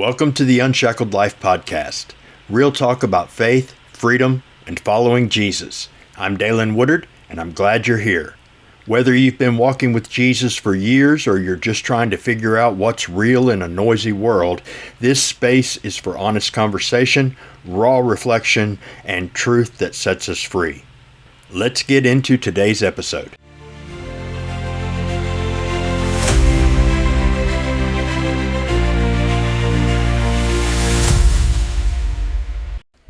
Welcome to the Unshackled Life Podcast. Real talk about faith, freedom, and following Jesus. I'm Dalen Woodard, and I'm glad you're here. Whether you've been walking with Jesus for years or you're just trying to figure out what's real in a noisy world, this space is for honest conversation, raw reflection, and truth that sets us free. Let's get into today's episode.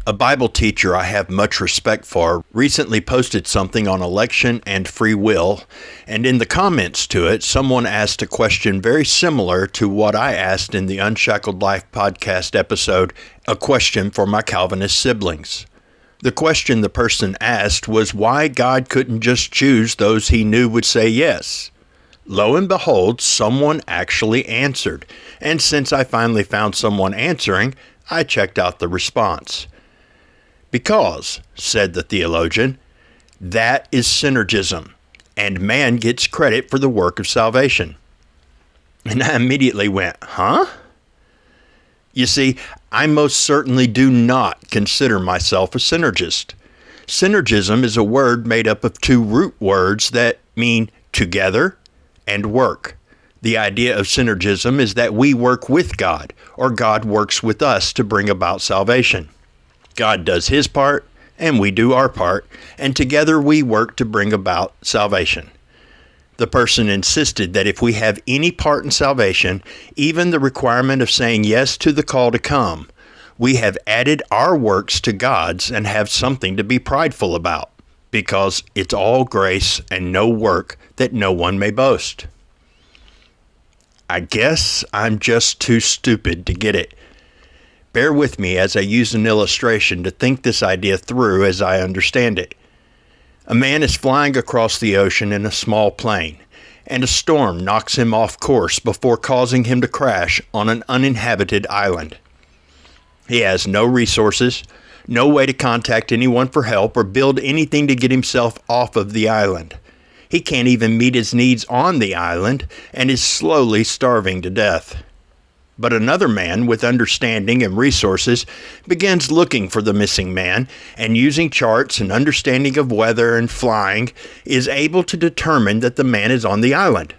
A Bible teacher I have much respect for recently posted something on election and free will, and in the comments to it, someone asked a question very similar to what I asked in the Unshackled Life podcast episode, a question for my Calvinist siblings. The question the person asked was why God couldn't just choose those he knew would say yes. Lo and behold, someone actually answered, and since I finally found someone answering, I checked out the response. Because, said the theologian, that is synergism, and man gets credit for the work of salvation. And I immediately went, huh? You see, I most certainly do not consider myself a synergist. Synergism is a word made up of two root words that mean together and work. The idea of synergism is that we work with God, or God works with us to bring about salvation. God does his part, and we do our part, and together we work to bring about salvation. The person insisted that if we have any part in salvation, even the requirement of saying yes to the call to come, we have added our works to God's and have something to be prideful about, because it's all grace and no work that no one may boast. I guess I'm just too stupid to get it. Bear with me as I use an illustration to think this idea through as I understand it. A man is flying across the ocean in a small plane, and a storm knocks him off course before causing him to crash on an uninhabited island. He has no resources, no way to contact anyone for help or build anything to get himself off of the island. He can't even meet his needs on the island and is slowly starving to death. But another man with understanding and resources begins looking for the missing man, and using charts and understanding of weather and flying is able to determine that the man is on the island.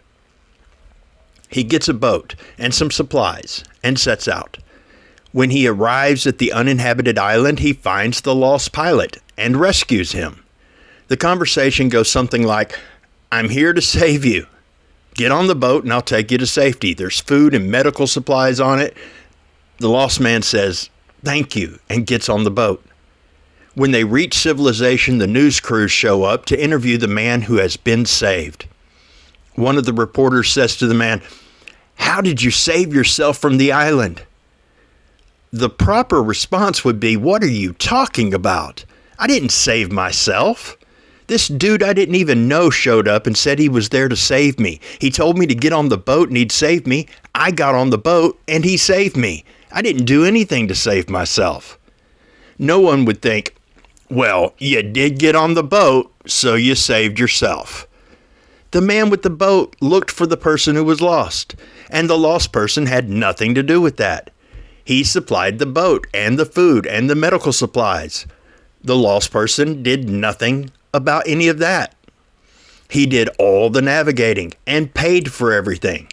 He gets a boat and some supplies and sets out. When he arrives at the uninhabited island, he finds the lost pilot and rescues him. The conversation goes something like, "I'm here to save you. Get on the boat and I'll take you to safety. There's food and medical supplies on it." The lost man says, "Thank you," and gets on the boat. When they reach civilization, the news crews show up to interview the man who has been saved. One of the reporters says to the man, "How did you save yourself from the island?" The proper response would be, "What are you talking about? I didn't save myself. This dude I didn't even know showed up and said he was there to save me. He told me to get on the boat and he'd save me. I got on the boat and he saved me. I didn't do anything to save myself." No one would think, "Well, you did get on the boat, so you saved yourself." The man with the boat looked for the person who was lost, and the lost person had nothing to do with that. He supplied the boat and the food and the medical supplies. The lost person did nothing about any of that. He did all the navigating and paid for everything.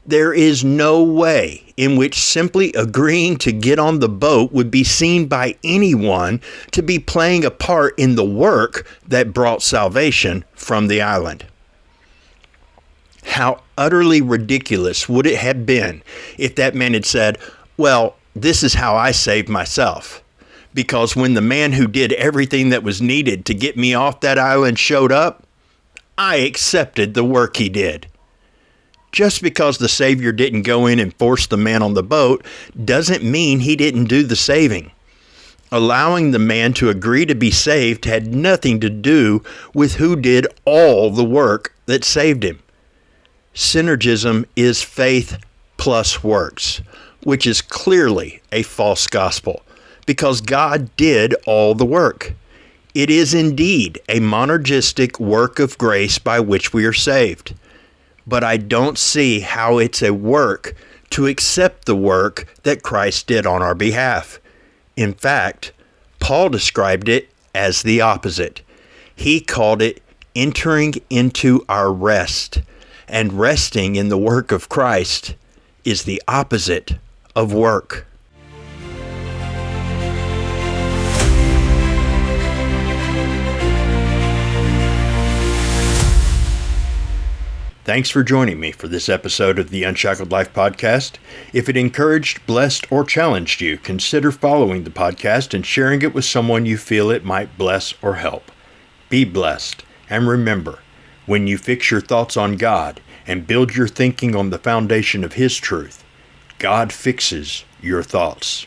There is no way in which simply agreeing to get on the boat would be seen by anyone to be playing a part in the work that brought salvation from the island. How utterly ridiculous would it have been if that man had said, "Well, this is how I saved myself. Because when the man who did everything that was needed to get me off that island showed up, I accepted the work he did." Just because the Savior didn't go in and force the man on the boat doesn't mean he didn't do the saving. Allowing the man to agree to be saved had nothing to do with who did all the work that saved him. Synergism is faith plus works, which is clearly a false gospel, because God did all the work. It is indeed a monergistic work of grace by which we are saved. But I don't see how it's a work to accept the work that Christ did on our behalf. In fact, Paul described it as the opposite. He called it entering into our rest, and resting in the work of Christ is the opposite of work. Thanks for joining me for this episode of the Unshackled Life podcast. If it encouraged, blessed, or challenged you, consider following the podcast and sharing it with someone you feel it might bless or help. Be blessed, and remember, when you fix your thoughts on God and build your thinking on the foundation of His truth, God fixes your thoughts.